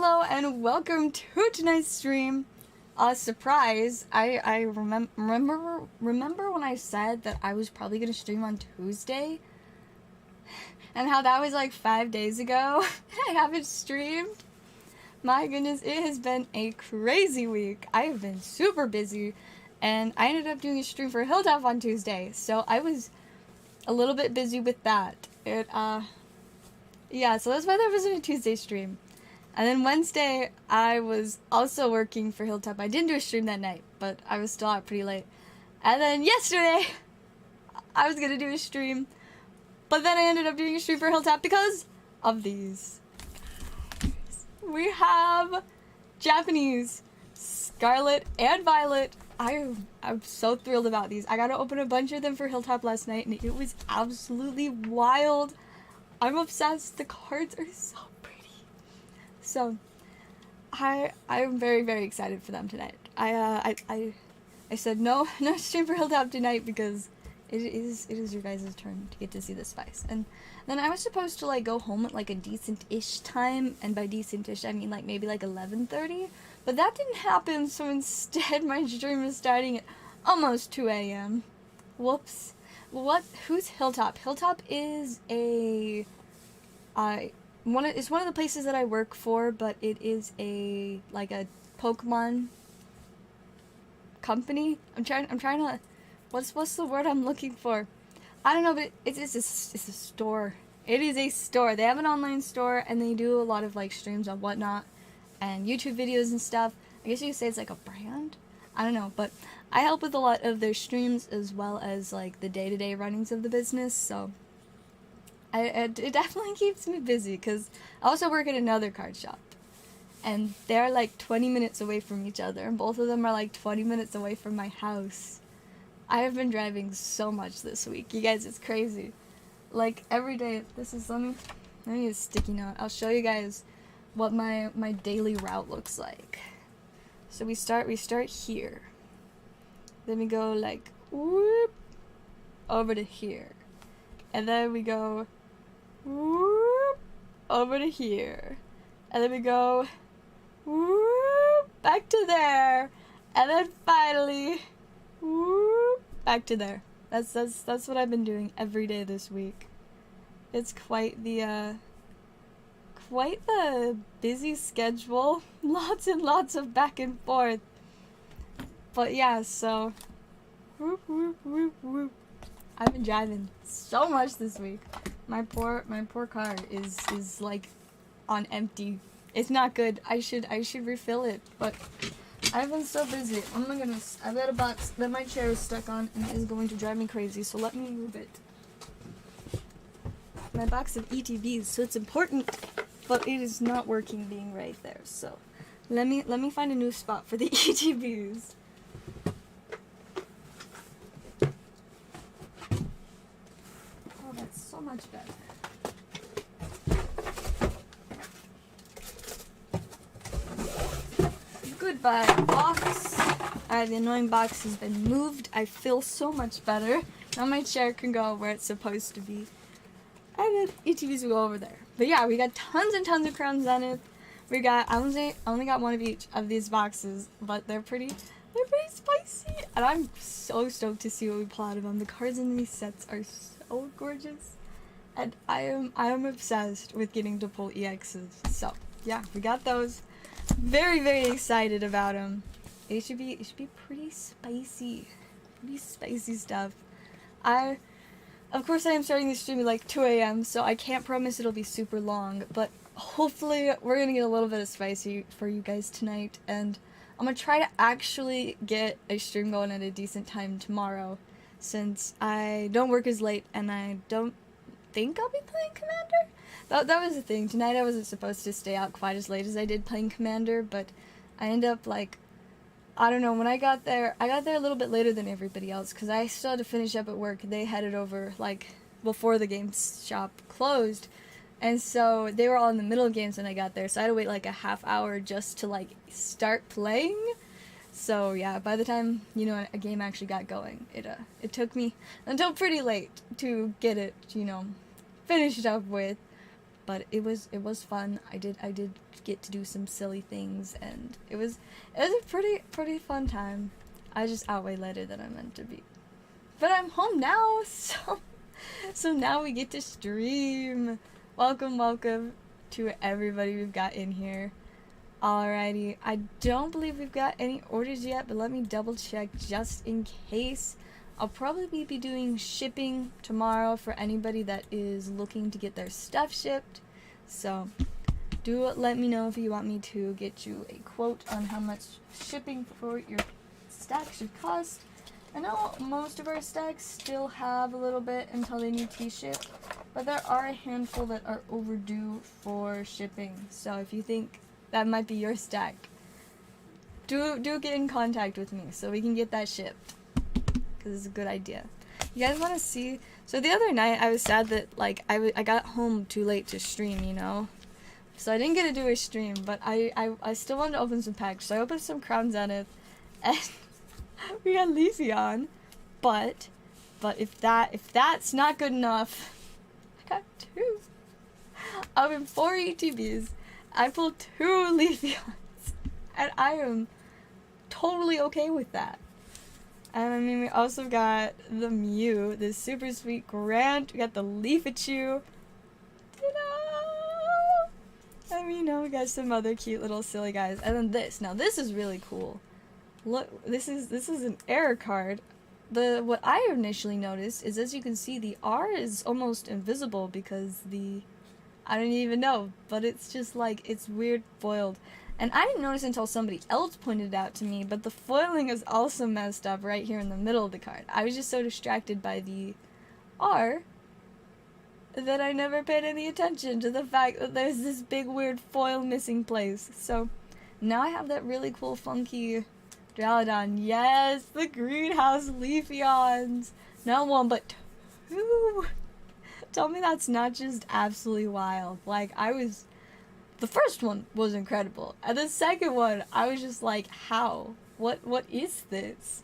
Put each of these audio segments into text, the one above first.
Hello and welcome to tonight's stream. Surprise! I remember when I said that I was probably gonna stream on Tuesday, and how that was like 5 days ago. I haven't streamed. My goodness, it has been a crazy week. I have been super busy, and I ended up doing a stream for Hilltop on Tuesday, so I was a little bit busy with that. Yeah, so that's why there wasn't a Tuesday stream. And then Wednesday, I was also working for Hilltop. I didn't do a stream that night, but I was still out pretty late. And then yesterday, I was going to do a stream, but then I ended up doing a stream for Hilltop because of these. We have Japanese, Scarlet, and Violet. I'm so thrilled about these. I got to open a bunch of them for Hilltop last night, and it was absolutely wild. I'm obsessed. The cards are so pretty. So, I'm very, very excited for them tonight. I said no stream for Hilltop tonight because it is your guys' turn to get to see the spice. And then I was supposed to like go home at like a decent-ish time, and by decent-ish I mean like maybe like 11:30, but that didn't happen. So instead, my stream is starting at almost 2 a.m. Whoops. Who's Hilltop? Hilltop is it's one of the places that I work for, but it is a Pokemon company. I'm trying to what's the word I'm looking for? I don't know, but it's a store. It is a store. They have an online store, and they do a lot of like streams and whatnot, and YouTube videos and stuff. I guess you could say it's like a brand. I don't know, but I help with a lot of their streams as well as like the day-to-day runnings of the business. So it definitely keeps me busy because I also work at another card shop, and they're like 20 minutes away from each other, and both of them are like 20 minutes away from my house. I have been driving so much this week, you guys. It's crazy. Like every day. This is let me use a sticky note. I'll show you guys what my daily route looks like. So we start here. Then we go like whoop over to here, and then we go whoop over to here, and then we go whoop back to there, and then finally whoop back to there. That's what I've been doing every day this week. It's quite the busy schedule. Lots and lots of back and forth. But yeah, so whoop whoop whoop whoop. I've been driving so much this week. My poor car is like on empty. It's not good. I should refill it, but I've been so busy. Oh my goodness. I've got a box that my chair is stuck on and is going to drive me crazy, so let me move it. My box of ETBs, so it's important, but it is not working being right there. So let me find a new spot for the ETBs. Oh, that's so much better. Goodbye, box. The annoying box has been moved. I feel so much better. Now my chair can go where it's supposed to be. And then ETVs will go over there. But yeah, we got tons and tons of Crown Zenith. We got, I only got one of each of these boxes, but they're pretty spicy. And I'm so stoked to see what we pull out of them. The cards in these sets are so gorgeous. And I am obsessed with getting to pull EXs. So yeah, we got those. Very, very excited about them. It should be pretty spicy stuff. Of course I am starting this stream at like 2 a.m. so I can't promise it'll be super long, but hopefully we're gonna get a little bit of spicy for you guys tonight, and I'm gonna try to actually get a stream going at a decent time tomorrow, since I don't work as late and I don't think I'll be playing Commander. That was the thing. Tonight I wasn't supposed to stay out quite as late as I did playing Commander, but I ended up like, I don't know, when I got there a little bit later than everybody else because I still had to finish up at work. They headed over like before the game shop closed, and so they were all in the middle of games when I got there, so I had to wait like a half hour just to like start playing. So yeah, by the time, you know, a game actually got going, it took me until pretty late to get it, you know, finished up with. but it was fun. I did get to do some silly things, and it was a pretty fun time. I just out way later than I meant to be, but I'm home now, so now we get to stream. Welcome to everybody we've got in here. Alrighty, I don't believe we've got any orders yet, but let me double check just in case. I'll probably be doing shipping tomorrow for anybody that is looking to get their stuff shipped. So do let me know if you want me to get you a quote on how much shipping for your stack should cost. I know most of our stacks still have a little bit until they need to be shipped, but there are a handful that are overdue for shipping. So if you think that might be your stack, do get in contact with me so we can get that shipped, because it's a good idea. You guys want to see? So the other night I was sad that like I got home too late to stream, you know, so I didn't get to do a stream, but I still wanted to open some packs, so I opened some Crown Zenith, and we got Leafeon, but if that's not good enough, I got 2. Out of 4 ETBs, I pulled 2 Leafeons, and I am totally okay with that. And I mean, we also got the Mew, this super sweet Grant. We got the Leafachu. I mean, you know, we got some other cute little silly guys, and then this. Now this is really cool. Look, this is an error card. What I initially noticed is, as you can see, the R is almost invisible because I don't even know, but it's just like, it's weird foiled. And I didn't notice until somebody else pointed it out to me, but the foiling is also messed up right here in the middle of the card. I was just so distracted by the R that I never paid any attention to the fact that there's this big weird foil missing place. So now I have that really cool funky Dralodon. Yes, the greenhouse Leafeons. Not 1, but 2. Tell me that's not just absolutely wild. Like, the first one was incredible, and the second one, I was just like, how? What is this?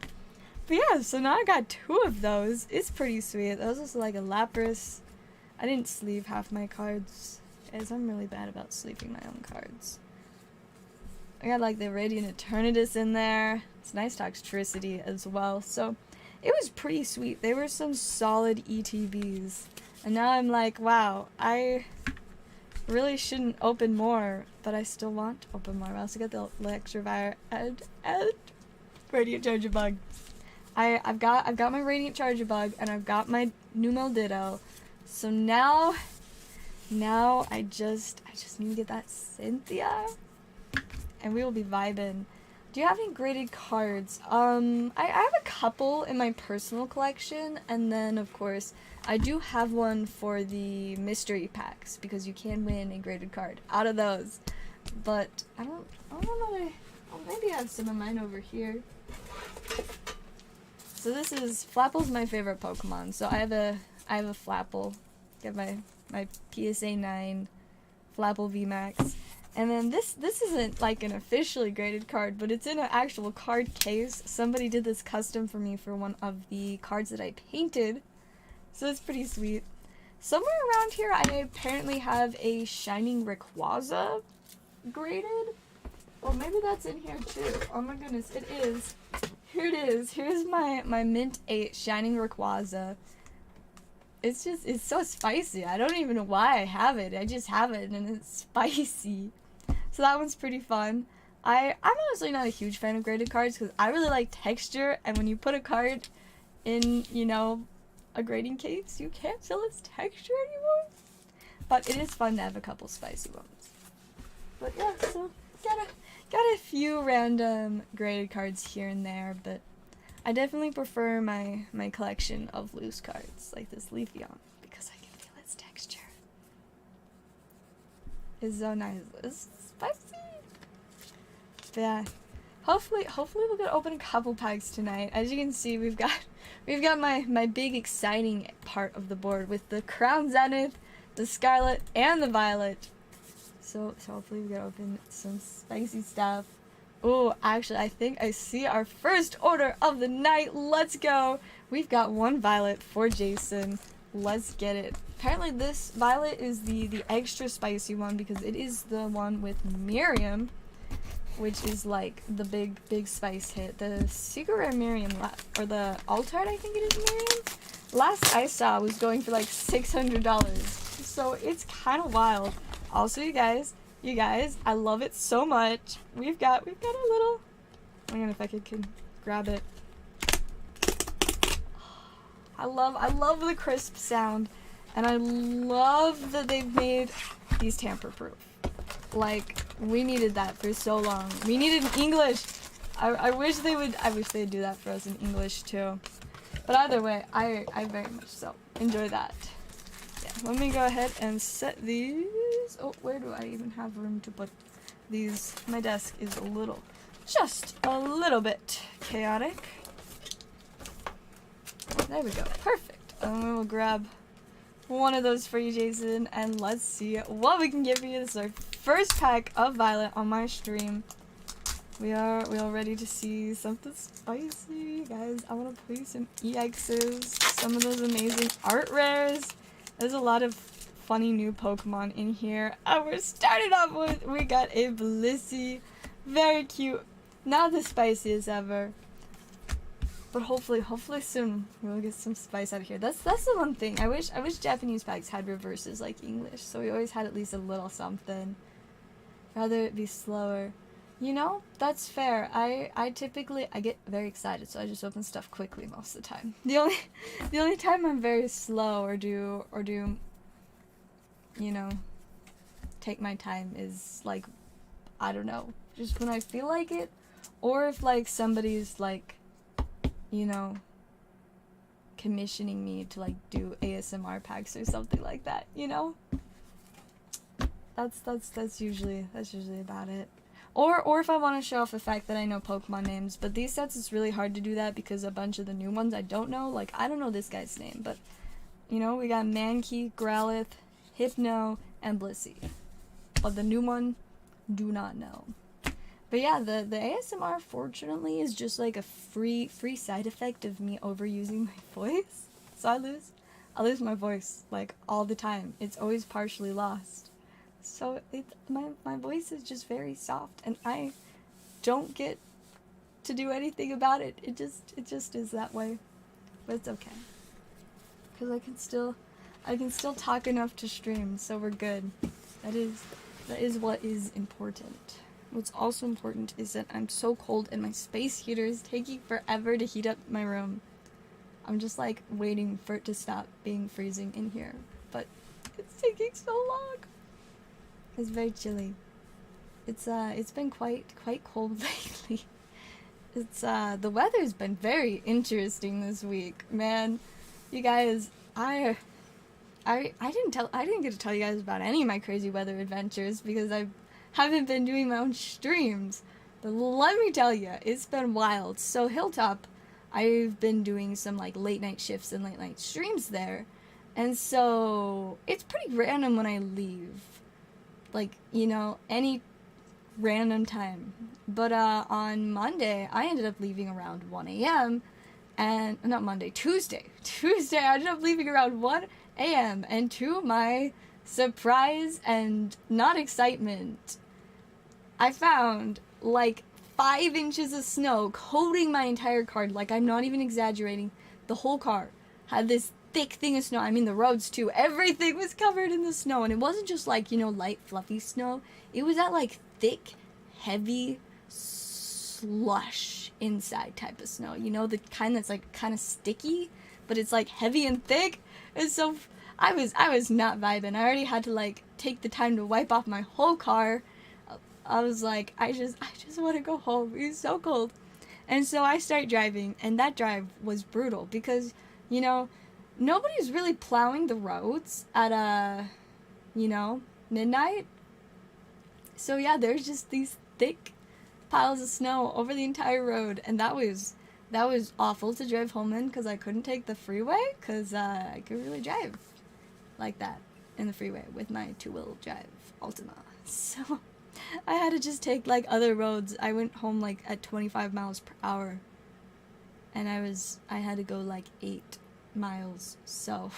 But yeah, so now I got 2 of those. It's pretty sweet. That was also like a Lapras. I didn't sleeve half my cards, as I'm really bad about sleeving my own cards. I got like the Radiant Eternatus in there. It's nice Toxtricity as well, so it was pretty sweet. They were some solid ETBs. And now I'm like, wow, I really shouldn't open more, but I still want to open more. I also got the Zellaveire and Radiant Charjabug. I've got my Radiant Charjabug, and I've got my Numel Ditto. So now I just need to get that Cynthia, and we will be vibing. Do you have any graded cards? I have a couple in my personal collection, and then of course I do have one for the mystery packs, because you can win a graded card out of those. But I don't know. Maybe I have some of mine over here. So this is Flapple's my favorite Pokemon. So I have a Flapple. Get my PSA 9 Flapple VMAX. And then this isn't like an officially graded card, but it's in an actual card case. Somebody did this custom for me for one of the cards that I painted. So it's pretty sweet. Somewhere around here, I apparently have a Shining Rayquaza graded. Or maybe that's in here too. Oh my goodness, it is. Here it is. Here's my Mint 8 Shining Rayquaza. It's so spicy. I don't even know why I have it. I just have it and it's spicy. So that one's pretty fun. I'm honestly not a huge fan of graded cards because I really like texture, and when you put a card in, you know, a grading case, you can't tell its texture anymore. But it is fun to have a couple spicy ones. But yeah, so got a few random graded cards here and there, but I definitely prefer my collection of loose cards, like this Leafeon, because I can feel its texture. It's so nice. It's spicy. But yeah, hopefully we'll get to open a couple packs tonight. As you can see, we've got my big exciting part of the board with the Crown Zenith, the Scarlet, and the Violet. So hopefully we get to open some spicy stuff. Oh, actually, I think I see our first order of the night. Let's go. We've got one Violet for Jason. let's get it. Apparently this Violet is the extra spicy one because it is the one with Miriam, which is like the big spice hit. The Secret Rare Miriam, or the Altart, I think it is Miriam, last I saw was going for like $600. So it's kind of wild. Also, you guys, I love it so much. We've got a little, hang on if I can grab it. I love the crisp sound, and I love that they've made these tamper-proof. Like, we needed that for so long. We needed English. I wish they'd do that for us in English too. But either way, I very much so enjoy that. Yeah, let me go ahead and set these. Oh, where do I even have room to put these? My desk is just a little bit chaotic. There we go, perfect. And we will grab one of those for you, Jason, and let's see what we can get for you. This is our first pack of Violet on my stream. We are ready to see something spicy, guys. I want to play some EXs, some of those amazing art rares. There's a lot of funny new Pokemon in here. And we're starting off with, we got a Blissey, very cute, not the spiciest ever. But hopefully soon we'll get some spice out of here. That's the one thing. I wish Japanese packs had reverses like English, so we always had at least a little something. Rather it be slower. You know, that's fair. I typically get very excited, so I just open stuff quickly most of the time. The only time I'm very slow or do you know, take my time is like, I don't know, just when I feel like it, or if like somebody's like, you know, commissioning me to like do ASMR packs or something like that, you know? That's usually about it. Or if I want to show off the fact that I know Pokemon names, but these sets it's really hard to do that because a bunch of the new ones I don't know. Like, I don't know this guy's name, but you know, we got Mankey, Growlithe, Hypno, and Blissey. But the new one, do not know. But yeah, the ASMR fortunately is just like a free side effect of me overusing my voice. So I lose my voice like all the time. It's always partially lost. So my voice is just very soft, and I don't get to do anything about it. It just is that way. But it's okay, cause I can still talk enough to stream, so we're good. That is what is important. What's also important is that I'm so cold and my space heater is taking forever to heat up my room. I'm just like waiting for it to stop being freezing in here, but it's taking so long. It's very chilly. It's been quite cold lately. It's the weather's been very interesting this week, man. You guys, I didn't get to tell you guys about any of my crazy weather adventures because I haven't been doing my own streams. But let me tell you, it's been wild. So Hilltop, I've been doing some like late night shifts and late night streams there. And so it's pretty random when I leave. Like, you know, any random time. But on Monday, I ended up leaving around 1 a.m. and not Monday, Tuesday, I ended up leaving around 1 a.m. and to my surprise and not excitement, I found like 5 inches of snow coating my entire car. Like, I'm not even exaggerating. The whole car had this thick thing of snow. I mean, the roads too. Everything was covered in the snow, and it wasn't just like, you know, light fluffy snow. It was that like thick, heavy slush inside type of snow. You know, the kind that's like kind of sticky, but it's like heavy and thick. And so I was not vibing. I already had to like take the time to wipe off my whole car. I was like, I just want to go home. It was so cold. And so I start driving, and that drive was brutal because, you know, nobody's really plowing the roads at, you know, midnight. So yeah, there's just these thick piles of snow over the entire road, and that was awful to drive home in because I couldn't take the freeway because I could really drive like that in the freeway with my 2-wheel drive Altima. So I had to just take like other roads. I went home like at 25 miles per hour, and I had to go like 8 miles. So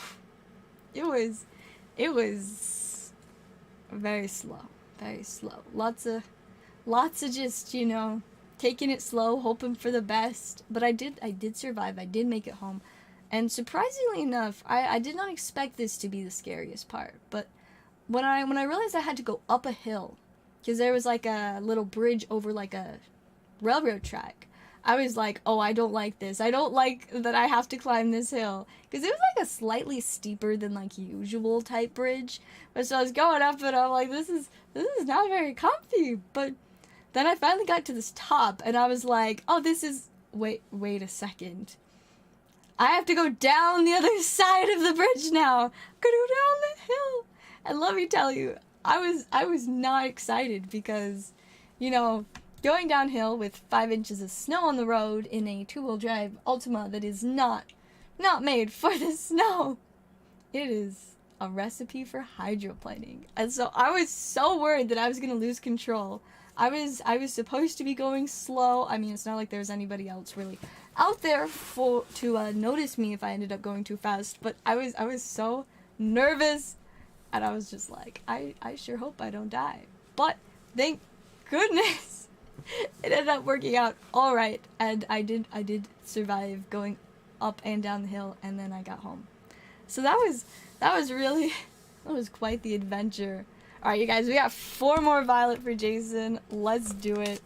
it was very slow. Very slow. Lots of just, you know, taking it slow, hoping for the best. But I did survive. I did make it home. And surprisingly enough, I did not expect this to be the scariest part. But when I realized I had to go up a hill, because there was like a little bridge over like a railroad track, I was like, oh, I don't like this. I don't like that I have to climb this hill. Because it was like a slightly steeper than like usual type bridge. But so I was going up and I'm like, this is not very comfy. But then I finally got to this top and I was like, oh, this is, wait a second. I have to go down the other side of the bridge now. I'm gonna go down the hill. And let me tell you, I was not excited because, you know, going downhill with 5 inches of snow on the road in a 2-wheel drive Ultima that is not made for the snow. It is a recipe for hydroplaning. And so I was so worried that I was going to lose control. I was supposed to be going slow. I mean, it's not like there's anybody else really out there to notice me if I ended up going too fast, but I was so nervous and I was just like, I sure hope I don't die. But thank goodness it ended up working out all right, and I did survive going up and down the hill, and then I got home. So that was quite the adventure. All right, you guys, we got 4 more Violet for Jason. Let's do it.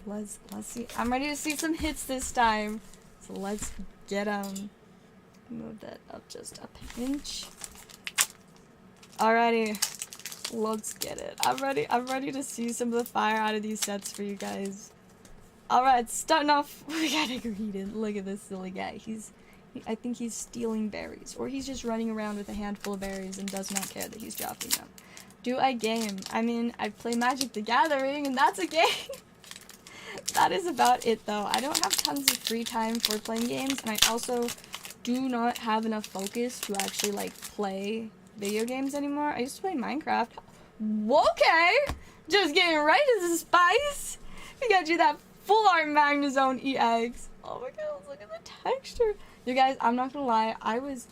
Let's see. I'm ready to see some hits this time. So let's get move that up just a pinch. Alrighty. Let's get it. I'm ready to see some of the fire out of these sets for you guys. Alright, starting off, we got a Greedent. Look at this silly guy. I think he's stealing berries. Or he's just running around with a handful of berries and does not care that he's dropping them. Do I game? I mean, I play Magic the Gathering, and that's a game! That is about it, though. I don't have tons of free time for playing games, and I also do not have enough focus to actually, like, play video games anymore. I used to play Minecraft. Okay! Just getting right into the spice! We got you that full art Magnezone EX. Oh my god, look at the texture. You guys, I'm not gonna lie, I was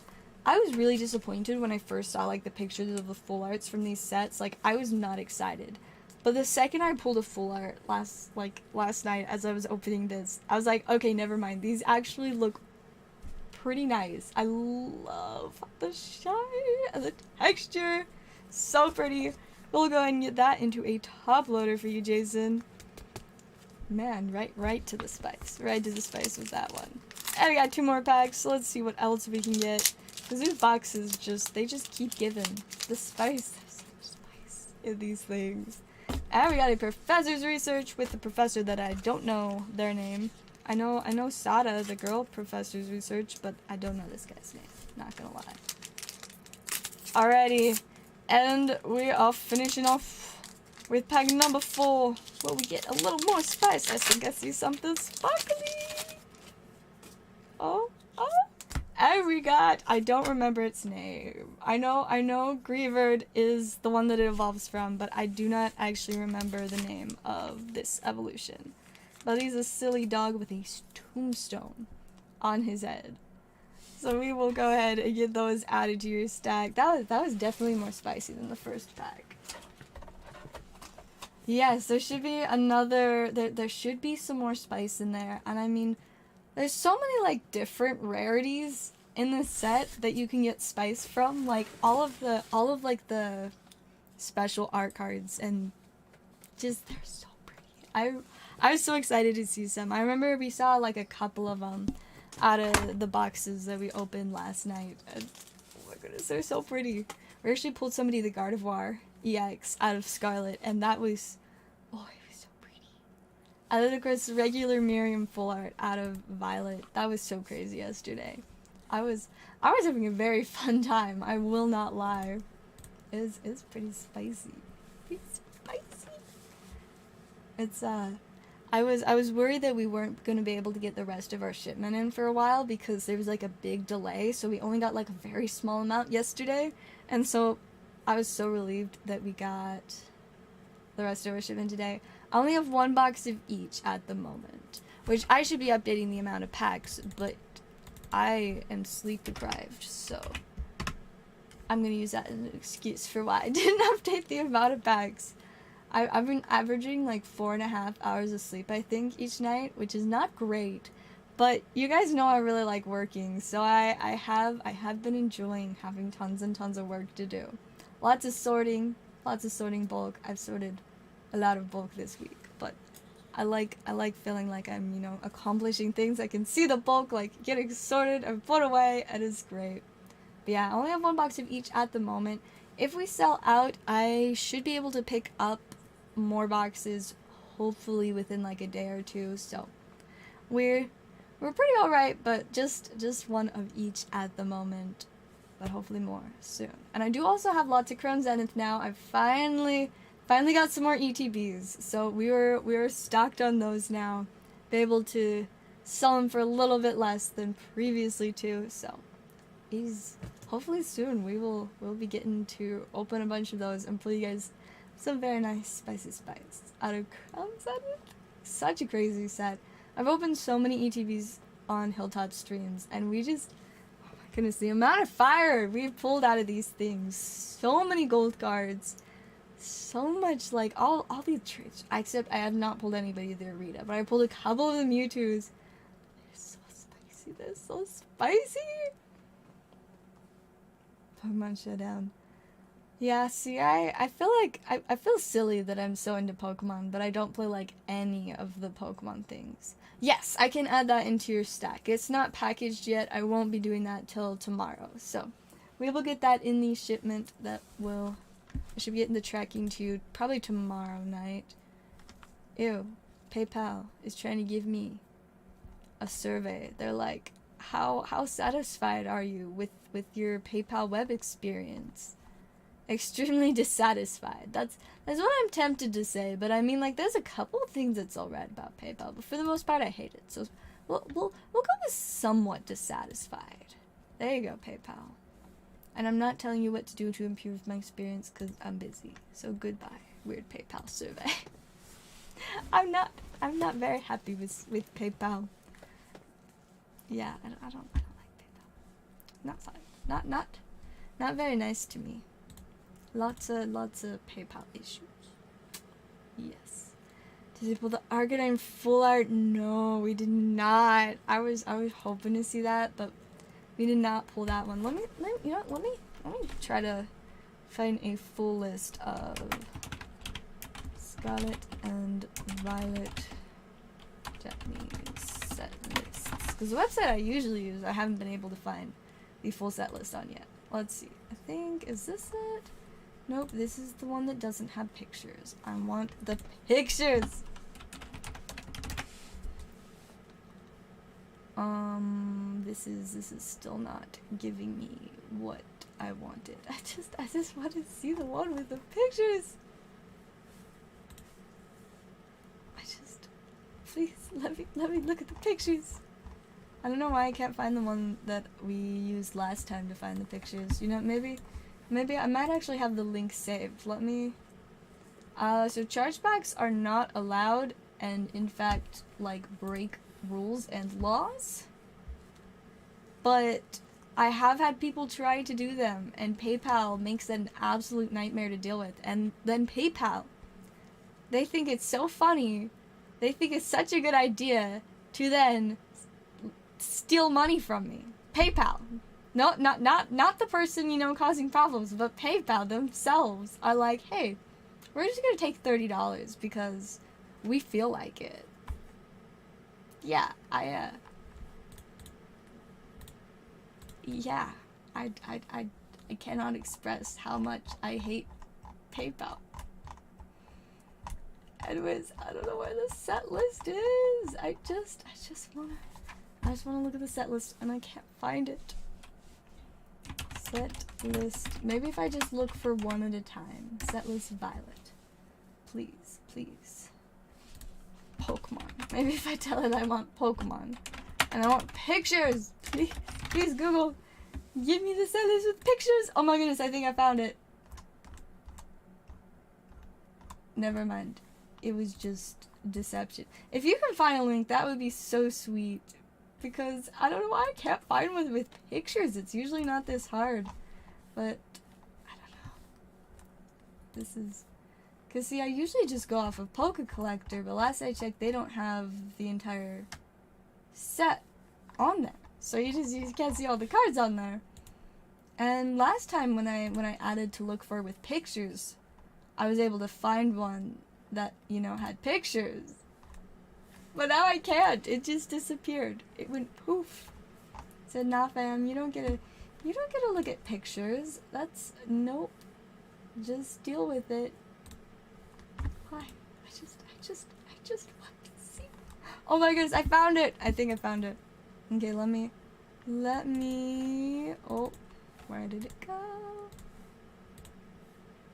really disappointed when I first saw like the pictures of the full arts from these sets. Like, I was not excited. But the second I pulled a full art last night as I was opening this, I was like, okay, never mind. These actually look pretty nice. I love the shine and the texture. So pretty. We'll go ahead and get that into a top loader for you, Jason. Man, right to the spice. Right to the spice with that one. And we got 2 more packs, so let's see what else we can get. Because these boxes they just keep giving. The spice. There's so much spice in these things. And we got a Professor's Research with the professor that I don't know their name. I know Sada, the girl Professor's Research, but I don't know this guy's name. Not gonna lie. Alrighty. And we are finishing off with pack number 4. Where we get a little more spice. I think I see something sparkly. Oh. And we got, I don't remember its name. I know Greavard is the one that it evolves from, but I do not actually remember the name of this evolution. But he's a silly dog with a tombstone on his head. So we will go ahead and get those added to your stack. That was definitely more spicy than the first pack. Yes, there should be another, there should be some more spice in there. And I mean, there's so many like different rarities in this set that you can get spice from. Like all of like the special art cards, and just they're so pretty. I was so excited to see some. I remember we saw like a couple of them out of the boxes that we opened last night. And, oh my goodness, they're so pretty. We actually pulled somebody the Gardevoir EX out of Scarlet, and that was, oh, it was so pretty. And then of course regular Miriam full art out of Violet. That was so crazy yesterday. I was having a very fun time. I will not lie. It's pretty spicy. Pretty spicy. It's I was worried that we weren't going to be able to get the rest of our shipment in for a while because there was like a big delay, so we only got like a very small amount yesterday, and so I was so relieved that we got the rest of our shipment today. I only have 1 box of each at the moment, which I should be updating the amount of packs, but I am sleep deprived, so I'm gonna use that as an excuse for why I didn't update the amount of bags. I've been averaging like 4.5 hours of sleep, I think, each night, which is not great. But you guys know I really like working, so I have been enjoying having tons and tons of work to do. Lots of sorting bulk. I've sorted a lot of bulk this week, but I like feeling like I'm, you know, accomplishing things. I can see the bulk like getting sorted and put away, and it's great. But yeah, I only have 1 box of each at the moment. If we sell out, I should be able to pick up more boxes, hopefully within like a day or two. So we're pretty alright, but just one of each at the moment, but hopefully more soon. And I do also have lots of Chrome Zenith now. I've finally got some more ETBs, so we were stocked on those now. Be able to sell them for a little bit less than previously too. So hopefully soon we'll be getting to open a bunch of those and play you guys some very nice spicy spice out of Chrome Zenith. Such a crazy set. I've opened so many ETBs on Hilltop streams, and we just, oh my goodness, the amount of fire we've pulled out of these things. So many gold cards, so much, like, all these traits, except I have not pulled anybody of the Arita, but I pulled a couple of the Mewtwo's. They're so spicy, they're so spicy! Pokemon Showdown. Yeah, see, I feel like, I feel silly that I'm so into Pokemon, but I don't play, like, any of the Pokemon things. Yes, I can add that into your stack. It's not packaged yet. I won't be doing that till tomorrow. So, we will get that in the shipment that I should be getting the tracking to you probably tomorrow night. Ew, PayPal is trying to give me a survey. They're like, how satisfied are you with your PayPal web experience? Extremely dissatisfied. That's what I'm tempted to say, but I mean, like, there's a couple of things that's all right about PayPal, but for the most part I hate it. So we'll go with somewhat dissatisfied. There you go, PayPal. And I'm not telling you what to do to improve my experience because I'm busy. So goodbye, weird PayPal survey. I'm not very happy with PayPal. Yeah, I don't like PayPal. Not very nice to me. Lots of PayPal issues. Yes. Did they pull the Arcanine full art? No, we did not. I was hoping to see that, but we did not pull that one. Let me try to find a full list of Scarlet and Violet Japanese set lists. Because the website I usually use, I haven't been able to find the full set list on yet. Let's see. I think, is this it? Nope, this is the one that doesn't have pictures. I want the pictures! This is still not giving me what I wanted. I just want to see the one with the pictures! Please, let me look at the pictures! I don't know why I can't find the one that we used last time to find the pictures. You know, maybe I might actually have the link saved. Let me... so chargebacks are not allowed and, in fact, like, break rules and laws. But I have had people try to do them, and PayPal makes it an absolute nightmare to deal with. And then PayPal, they think it's so funny, they think it's such a good idea to then steal money from me. PayPal. No, not the person, you know, causing problems, but PayPal themselves are like, hey, we're just gonna take $30 because we feel like it. Yeah, I cannot express how much I hate PayPal. Anyways, I don't know where the set list is. I just wanna look at the set list and I can't find it. Set list. Maybe if I just look for one at a time. Set list Violet. Please, please. Pokemon. Maybe if I tell it I want Pokemon. And I want pictures! Please, please Google. Give me the set list with pictures! Oh my goodness, I think I found it. Never mind. It was just deception. If you can find a link, that would be so sweet. Because I don't know why I can't find one with pictures. It's usually not this hard. But I don't know. This is, cause see, I usually just go off of Poké Collector, but last I checked, they don't have the entire set on there, so you can't see all the cards on there. And last time when I added to look for with pictures, I was able to find one that, you know, had pictures. But now I can't. It just disappeared. It went poof. It said, nah fam, you don't get to look at pictures. That's, nope. Just deal with it. Why? I just want to see. Oh my goodness, I found it! I think I found it. Okay, let me, oh, where did it go?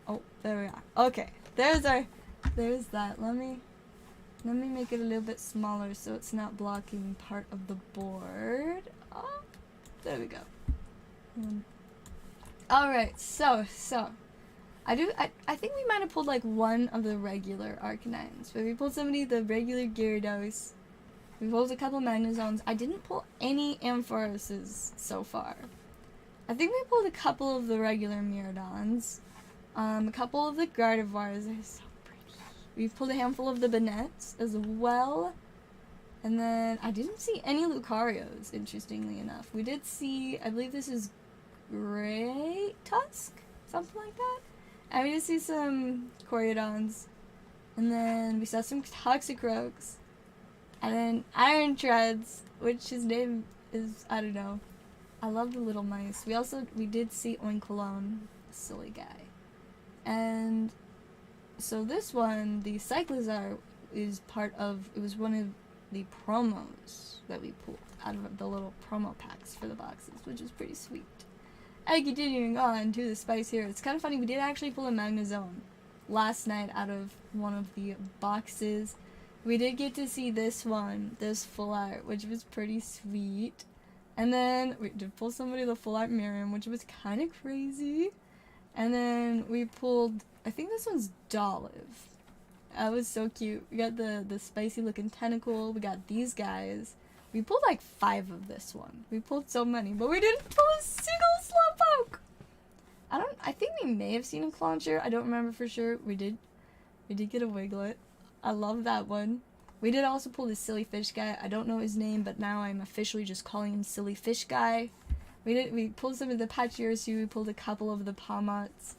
Oh, there we are. Okay, there's that. Let me make it a little bit smaller so it's not blocking part of the board. Oh, there we go. Alright, so I think we might have pulled like one of the regular Arcanines, but we pulled the regular Gyarados. We pulled a couple Magnezones. I didn't pull any Amphoroses so far. I think we pulled a couple of the regular Miraidons, a couple of the Gardevoirs. They're so pretty. We've pulled a handful of the Bannettes as well, and then I didn't see any Lucarios, interestingly enough. We did see, I believe this is Great Tusk, something like that. And we did see some Coryodons, and then we saw some Toxicroaks, and then Iron Treads, which his name is, I don't know. I love the little mice. We did see Oinkalon, silly guy. And so this one, the Cyclizar, is part of, it was one of the promos that we pulled out of the little promo packs for the boxes, which is pretty sweet. And continuing on to the spice here, it's kind of funny, we did actually pull a Magnezone last night out of one of the boxes. We did get to see this one, this full art, which was pretty sweet. And then we did pull somebody the full art Miriam, which was kind of crazy. And then we pulled, I think this one's Dolive. That was so cute. We got the spicy looking tentacle. We got these guys. We pulled like 5 of this one. We pulled so many, but we didn't pull a single Slowpoke. I think we may have seen a Clauncher. I don't remember for sure. We did get a Wiglet. I love that one. We did also pull this silly fish guy. I don't know his name, but now I'm officially just calling him Silly Fish Guy. We pulled some of the Pachirisu. We pulled a couple of the Palmots.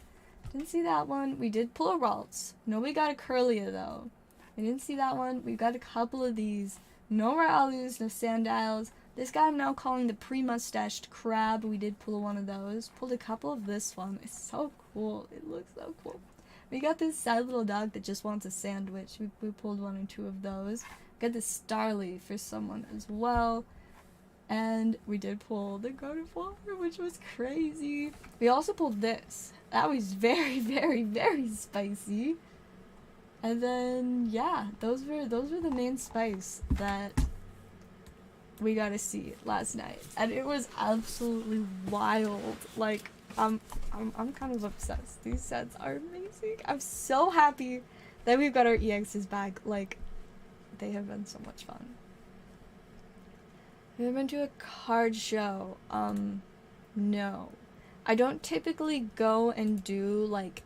Didn't see that one. We did pull a Ralts. Nobody got a Curlia though. We didn't see that one. We got a couple of these. No Ralus, no Sandiles. This guy I'm now calling the pre-mustached crab. We did pull one of those. Pulled a couple of this one. It's so cool. It looks so cool. We got this sad little dog that just wants a sandwich. We pulled 1 or 2 of those. We got this Starly for someone as well. And we did pull the Gardevoir, which was crazy. We also pulled this. That was very, very, very spicy. And then, yeah, those were the main spice that we got to see last night. And it was absolutely wild. Like, I'm kind of obsessed. These sets are amazing. I'm so happy that we've got our EXs back. Like, they have been so much fun. Have you ever been to a card show? No. I don't typically go and do, like,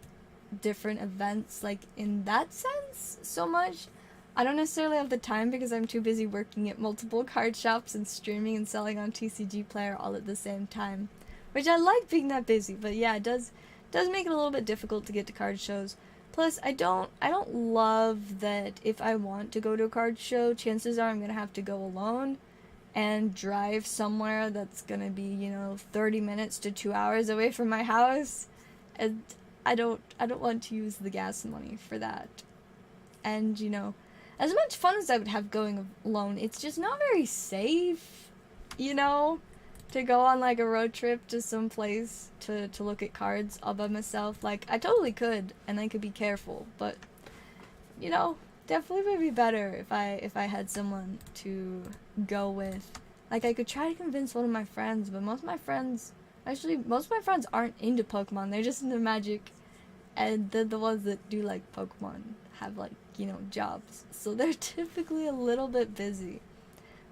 different events, like, in that sense, so much. I don't necessarily have the time because I'm too busy working at multiple card shops and streaming and selling on TCG Player all at the same time. Which I like being that busy, but yeah, it does make it a little bit difficult to get to card shows. Plus, I don't love that if I want to go to a card show, chances are I'm gonna have to go alone and drive somewhere that's gonna be, you know, 30 minutes to 2 hours away from my house. And I don't want to use the gas money for that. And, you know, as much fun as I would have going alone, it's just not very safe, you know, to go on, like, a road trip to some place to look at cards all by myself. Like, I totally could, and I could be careful, but, you know, definitely would be better if I had someone to go with. Like, I could try to convince one of my friends, but most of my friends aren't into Pokemon. They're just into Magic, and the ones that do like Pokemon have, like, you know, jobs, so they're typically a little bit busy.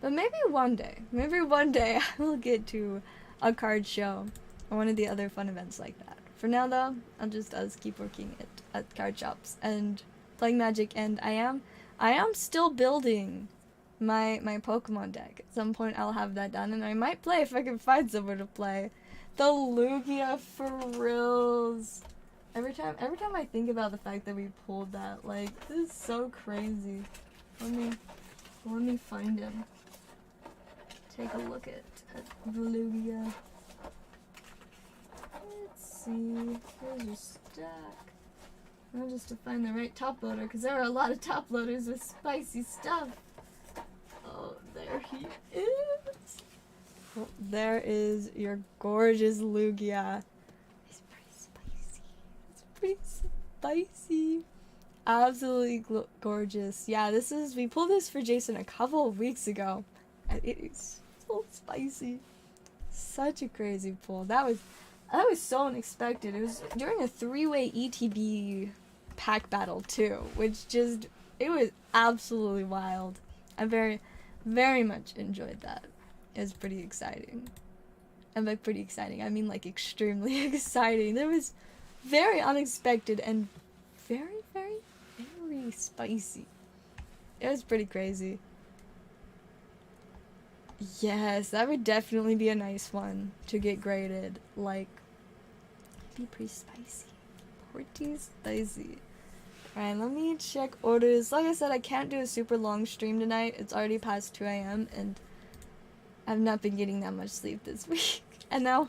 But maybe one day I will get to a card show. or one of the other fun events like that. For now though, I'll just keep working at card shops and playing Magic, and I am still building my Pokemon deck. At some point I'll have that done, and I might play if I can find somewhere to play. The Lugia for reals. Every time I think about the fact that we pulled that, like, this is so crazy. Let me find him. Take a look at the Lugia. Let's see. Here's your stack. Now just to find the right top loader, because there are a lot of top loaders with spicy stuff. Oh, there he is. Oh, there is your gorgeous Lugia. He's pretty spicy. It's pretty spicy. Absolutely gorgeous. Yeah, we pulled this for Jason a couple of weeks ago, and it is so spicy. Such a crazy pull. That was so unexpected. It was during a 3-way ETB pack battle too, which it was absolutely wild. I very, very much enjoyed that. It was pretty exciting. And by pretty exciting, I mean like extremely exciting. That was very unexpected and very, very, very spicy. It was pretty crazy. Yes, that would definitely be a nice one to get graded. Like, it'd be pretty spicy. Pretty spicy. Alright, let me check orders. Like I said, I can't do a super long stream tonight. It's already past 2 a.m. and I've not been getting that much sleep this week. And now,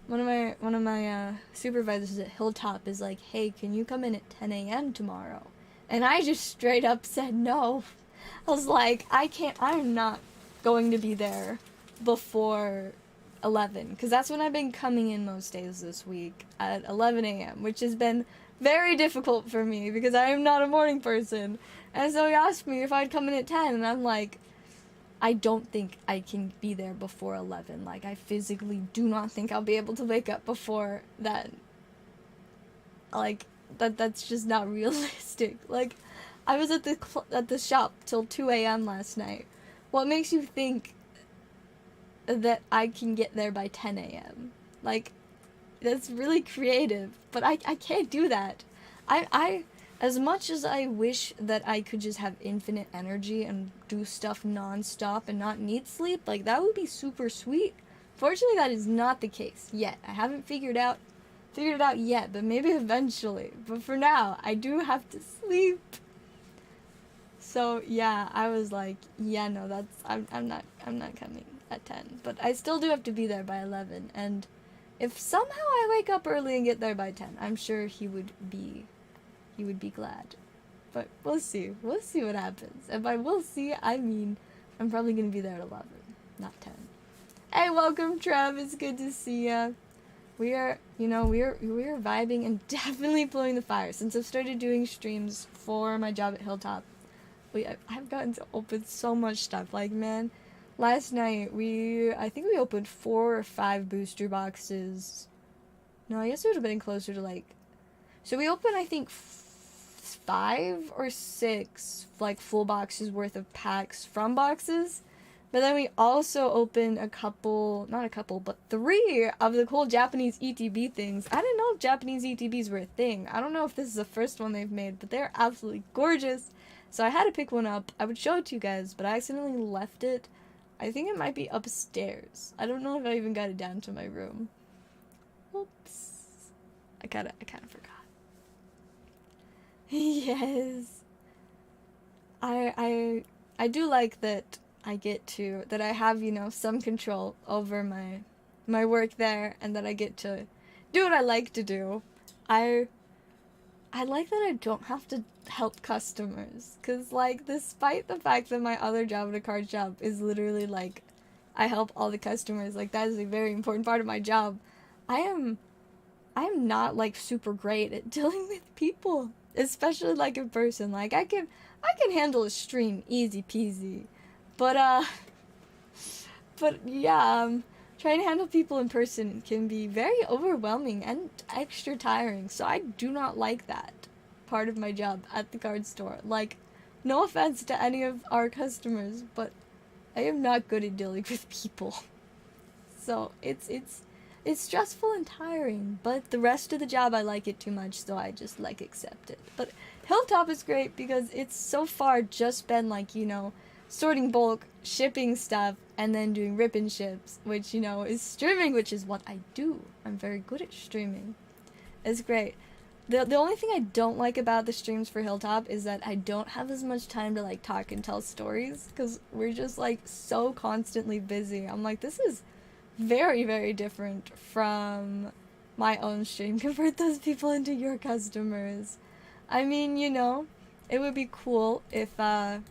one of my supervisors at Hilltop is like, hey, can you come in at 10 a.m. tomorrow? And I just straight up said no. I was like, I'm not going to be there before 11, because that's when I've been coming in most days this week at 11 a.m., which has been very difficult for me because I am not a morning person. And so he asked me if I'd come in at 10, and I'm like, I don't think I can be there before 11. Like, I physically do not think I'll be able to wake up before then. Like, that's just not realistic. Like, I was at the shop till 2 a.m. last night. What makes you think that I can get there by 10 a.m.? Like, that's really creative, but I can't do that. I as much as I wish that I could just have infinite energy and do stuff non-stop and not need sleep, like, that would be super sweet. Fortunately, that is not the case yet. I haven't figured it out yet, but maybe eventually. But for now, I do have to sleep. So yeah, I was like, yeah, no, I'm not coming at 10. But I still do have to be there by 11, and if somehow I wake up early and get there by 10, I'm sure he would be glad. But we'll see. We'll see what happens. And by we'll see, I mean I'm probably gonna be there at 11, not 10. Hey, welcome, Trev. It's good to see ya. We are vibing and definitely blowing the fire. Since I've started doing streams for my job at Hilltop, I've gotten to open so much stuff. Like, man, last night I think we opened 4 or 5 booster boxes. No, I guess it would have been closer to like, so we opened, I think, 5 or 6 like full boxes worth of packs from boxes. But then we also opened not a couple, but 3 of the cool Japanese ETB things. I didn't know if Japanese ETBs were a thing. I don't know if this is the first one they've made, but they're absolutely gorgeous. So I had to pick one up. I would show it to you guys, but I accidentally left it. I think it might be upstairs. I don't know if I even got it down to my room. Oops. I kind of forgot. Yes. I do like that I have, some control over my work there, and that I get to do what I like to do. I like that I don't have to help customers, because, like, despite the fact that my other job at a card shop is literally, like, I help all the customers, like, that is a very important part of my job, I am not, like, super great at dealing with people, especially, like, in person. Like, I can handle a stream easy peasy, but yeah, trying to handle people in person can be very overwhelming and extra tiring, so I do not like that part of my job at the card store. Like, no offense to any of our customers, but I am not good at dealing with people. So it's it's stressful and tiring, but the rest of the job I like it too much, so I just like accept it. But Hilltop is great because it's so far just been like, you know, sorting bulk, shipping stuff, and then doing rip and ships, which, you know, is streaming, which is what I do. I'm very good at streaming. It's great. The only thing I don't like about the streams for Hilltop is that I don't have as much time to like talk and tell stories, because we're just like so constantly busy. I'm like, this is very, very different from my own stream. Convert those people into your customers. I mean, you know, it would be cool if I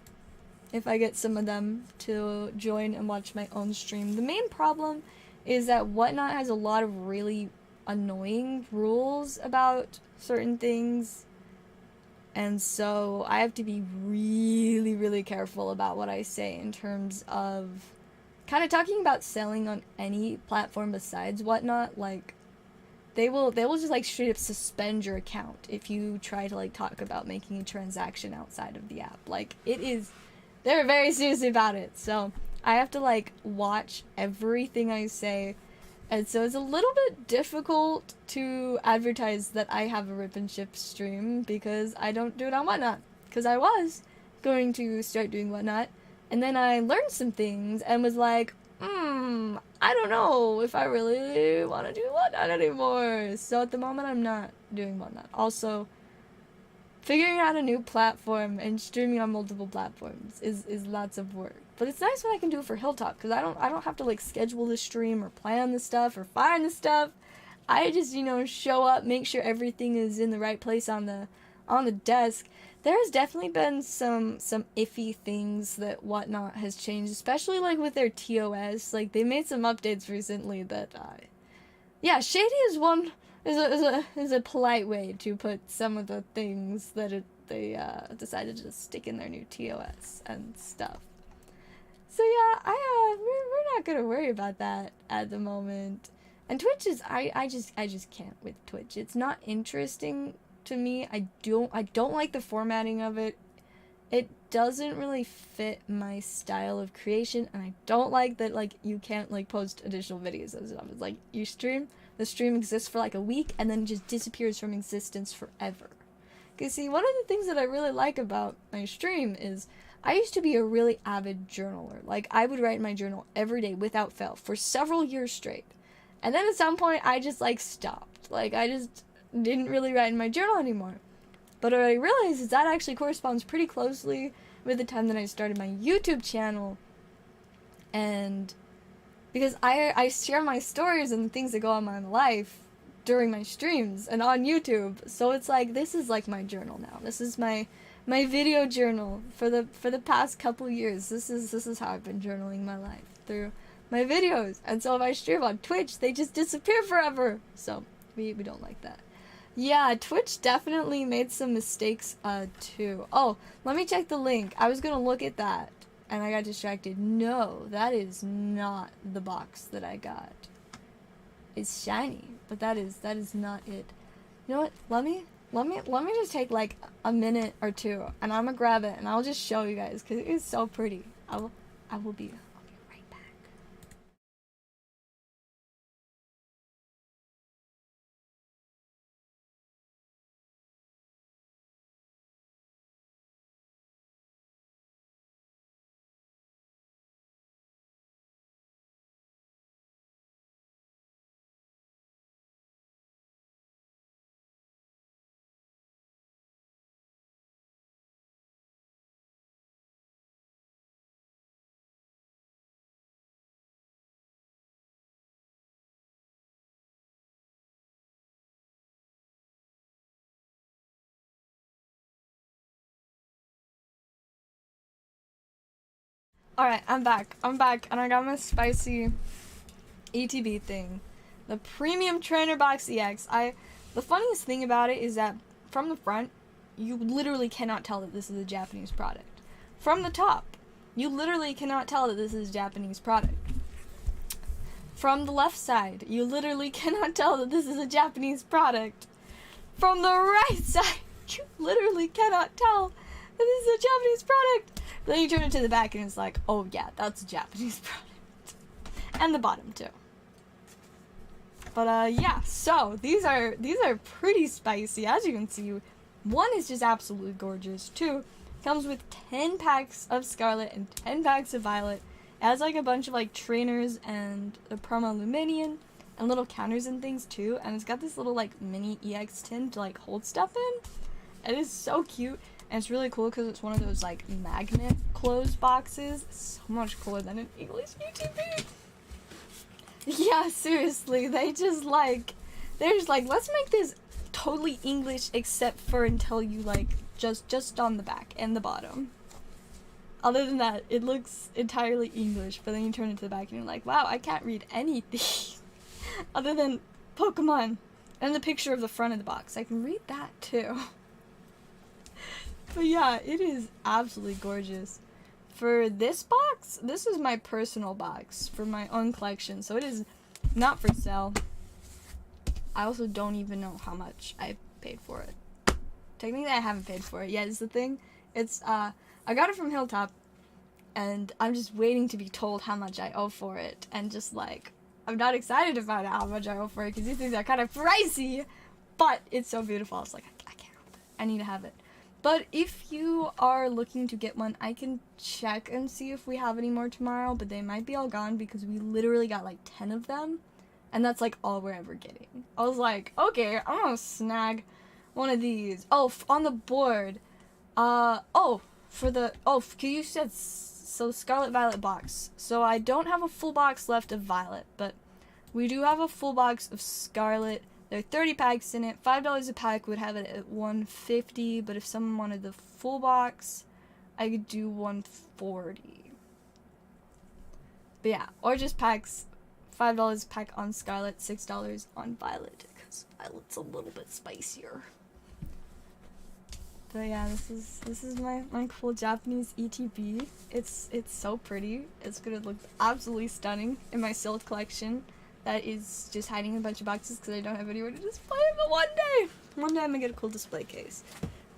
get some of them to join and watch my own stream. The main problem is that Whatnot has a lot of really annoying rules about certain things, and so I have to be really, really careful about what I say in terms of kind of talking about selling on any platform besides Whatnot. Like, they will just like straight up suspend your account if you try to like talk about making a transaction outside of the app. Like, they're very serious about it, so I have to like watch everything I say. And so it's a little bit difficult to advertise that I have a rip and ship stream because I don't do it on Whatnot. Because I was going to start doing Whatnot, and then I learned some things and was like, I don't know if I really want to do Whatnot anymore. So at the moment I'm not doing Whatnot. Also, figuring out a new platform and streaming on multiple platforms is lots of work. But it's nice when I can do it for Hilltop, because I don't have to like schedule the stream or plan the stuff or find the stuff. I just, you know, show up, make sure everything is in the right place on the desk. There has definitely been some iffy things that Whatnot has changed, especially like with their TOS. Like, they made some updates recently that yeah, shady is a polite way to put some of the things that they decided to just stick in their new TOS and stuff. So yeah, we're not gonna worry about that at the moment. And Twitch is I just can't with Twitch. It's not interesting to me. I don't like the formatting of it. It doesn't really fit my style of creation, and I don't like that like you can't like post additional videos and stuff. It's like you stream, the stream exists for like a week and then just disappears from existence forever. Cause see, one of the things that I really like about my stream is I used to be a really avid journaler. Like, I would write in my journal every day without fail for several years straight. And then at some point, I just, like, stopped. Like, I just didn't really write in my journal anymore. But what I realized is that actually corresponds pretty closely with the time that I started my YouTube channel. And because I share my stories and the things that go on in my life during my streams and on YouTube. So it's like, this is like my journal now. This is my video journal for the past couple years. This is how I've been journaling my life, through my videos. And so if I stream on Twitch, they just disappear forever. So we don't like that. Yeah, Twitch definitely made some mistakes too. Oh, let me check the link. I was gonna look at that and I got distracted. No, that is not the box that I got. It's shiny, but that is not it. You know what? Let me just take like a minute or two, and I'm gonna grab it, and I'll just show you guys because it is so pretty. I'll be right back. Alright, I'm back, and I got my spicy ETB thing. The Premium Trainer Box EX. The funniest thing about it is that from the front, you literally cannot tell that this is a Japanese product. From the top, you literally cannot tell that this is a Japanese product. From the left side, you literally cannot tell that this is a Japanese product. From the right side, you literally cannot tell that this is a Japanese product. Then you turn it to the back and it's like, oh yeah, that's a Japanese product. And the bottom too. But yeah, so these are pretty spicy. As you can see, one is just absolutely gorgeous. Two comes with 10 packs of Scarlet and 10 packs of Violet. It has like a bunch of like trainers and a promo Luminion and little counters and things too. And it's got this little like mini EX tin to like hold stuff in. It is so cute. And it's really cool because it's one of those like magnet closed boxes. It's so much cooler than an English UTB. Yeah, seriously, they're just like, let's make this totally English except for until you like, just on the back and the bottom. Other than that, it looks entirely English, but then you turn it to the back and you're like, wow, I can't read anything. Other than Pokemon and the picture of the front of the box. I can read that too. But yeah, it is absolutely gorgeous. For this box, this is my personal box for my own collection, so it is not for sale. I also don't even know how much I paid for it. Technically, I haven't paid for it yet, is the thing. It's, I got it from Hilltop, and I'm just waiting to be told how much I owe for it, and just like, I'm not excited to find out how much I owe for it, because these things are kind of pricey, but it's so beautiful. I was like, I can't help it. I need to have it. But if you are looking to get one, I can check and see if we have any more tomorrow, but they might be all gone because we literally got like 10 of them, and that's like all we're ever getting. I was like, okay, I'm gonna snag one of these. Oh, on the board. You said so Scarlet Violet box. So I don't have a full box left of Violet, but we do have a full box of Scarlet. There are 30 packs in it. $5 a pack would have it at $150, but if someone wanted the full box, I could do $140. But yeah, or just packs. $5 a pack on Scarlet, $6 on Violet, because Violet's a little bit spicier. But yeah, this is my cool Japanese ETB. It's so pretty. It's gonna look absolutely stunning in my Silk collection. That is just hiding in a bunch of boxes because I don't have anywhere to display it, but one day I'm gonna get a cool display case.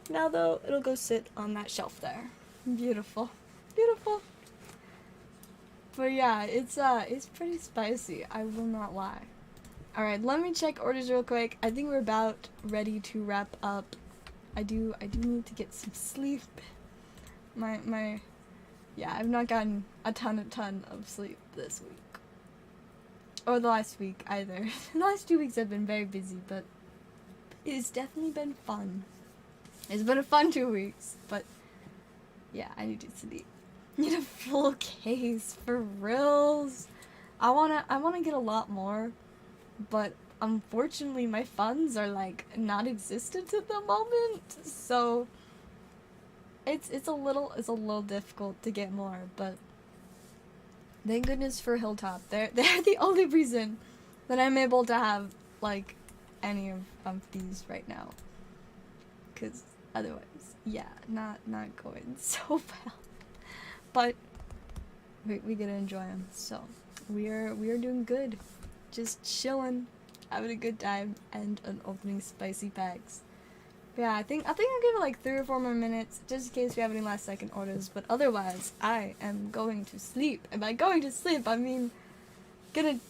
Now though, it'll go sit on that shelf there. Beautiful. Beautiful. But yeah, it's pretty spicy, I will not lie. Alright, let me check orders real quick. I think we're about ready to wrap up. I do need to get some sleep. Yeah, I've not gotten a ton of sleep this week. Or the last week, either. The last 2 weeks have been very busy, but it's definitely been fun. It's been a fun 2 weeks, but yeah, I need to sleep. Need a full case, for reals. I wanna get a lot more, but unfortunately my funds are like non-existent at the moment, so it's a little difficult to get more, but thank goodness for Hilltop. They're the only reason that I'm able to have, like, any of these right now. Because otherwise, yeah, not going so well. But we get to enjoy them, so we are doing good. Just chilling, having a good time, and opening spicy packs. Yeah, I think I'll give it like 3 or 4 more minutes, just in case we have any last second orders, but otherwise, I am going to sleep. And by going to sleep, I mean, gonna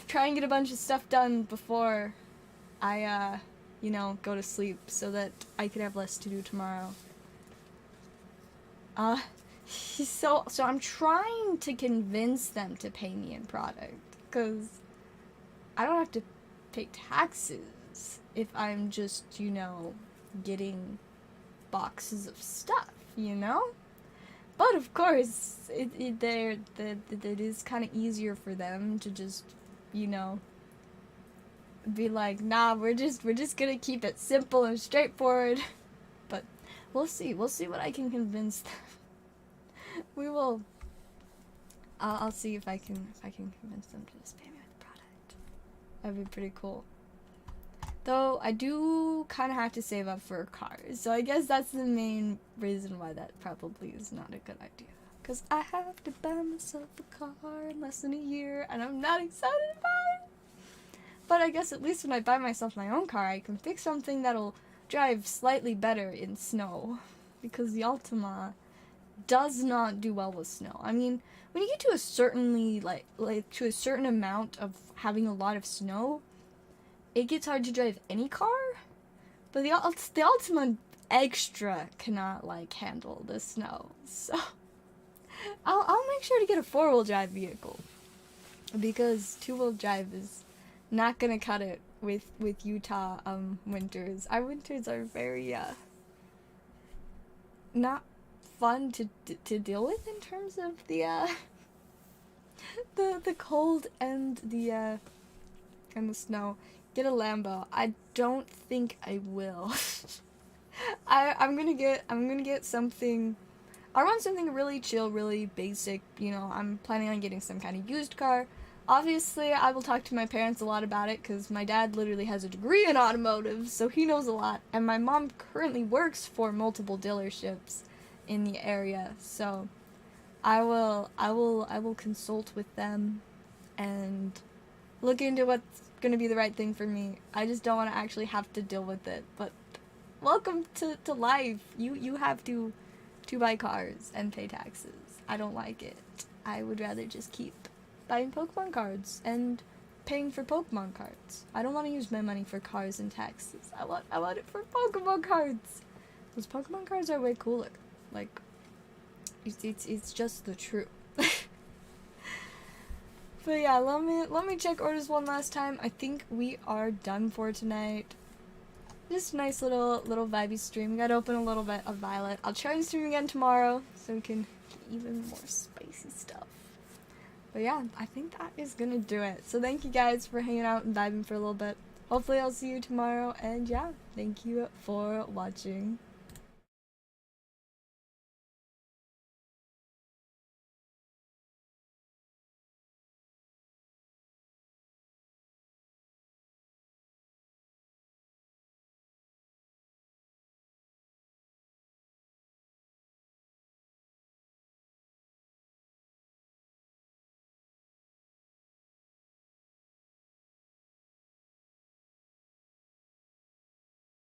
try and get a bunch of stuff done before I, go to sleep, so that I could have less to do tomorrow. So I'm trying to convince them to pay me in product, because I don't have to pay taxes if I'm just, getting boxes of stuff, But of course, it is kind of easier for them to just, be like, nah, we're just gonna keep it simple and straightforward. But we'll see what I can convince them. We will. I'll see if I can convince them to just pay me with the product. That'd be pretty cool. Though, I do kind of have to save up for a car, so I guess that's the main reason why that probably is not a good idea. Because I have to buy myself a car in less than a year, and I'm not excited about it. But I guess at least when I buy myself my own car, I can pick something that'll drive slightly better in snow. Because the Altima does not do well with snow. I mean, when you get to a certainly like to a certain amount of having a lot of snow, it gets hard to drive any car. But the Ultima Extra cannot like handle the snow, so I'll make sure to get a 4-wheel drive vehicle, because 2-wheel drive is not gonna cut it with Utah winters. Our winters are very not fun to deal with in terms of the the cold and the snow. Get a Lambo. I don't think I will. I'm gonna get something. I want something really chill, really basic. You know, I'm planning on getting some kind of used car. Obviously, I will talk to my parents a lot about it, because my dad literally has a degree in automotive, so he knows a lot. And my mom currently works for multiple dealerships in the area, so I will consult with them and look into what's gonna be the right thing for me. I just don't want to actually have to deal with it. But welcome to life. You have to buy cars and pay taxes. I don't like it. I would rather just keep buying Pokemon cards and paying for Pokemon cards. I don't want to use my money for cars and taxes. I want it for Pokemon cards. Those Pokemon cards are way cooler. Like, it's just the truth. But yeah, let me check orders one last time. I think we are done for tonight. Just a nice little vibey stream. Gotta open a little bit of Violet. I'll try and stream again tomorrow so we can get even more spicy stuff. But yeah, I think that is gonna do it. So thank you guys for hanging out and vibing for a little bit. Hopefully I'll see you tomorrow, and yeah, thank you for watching.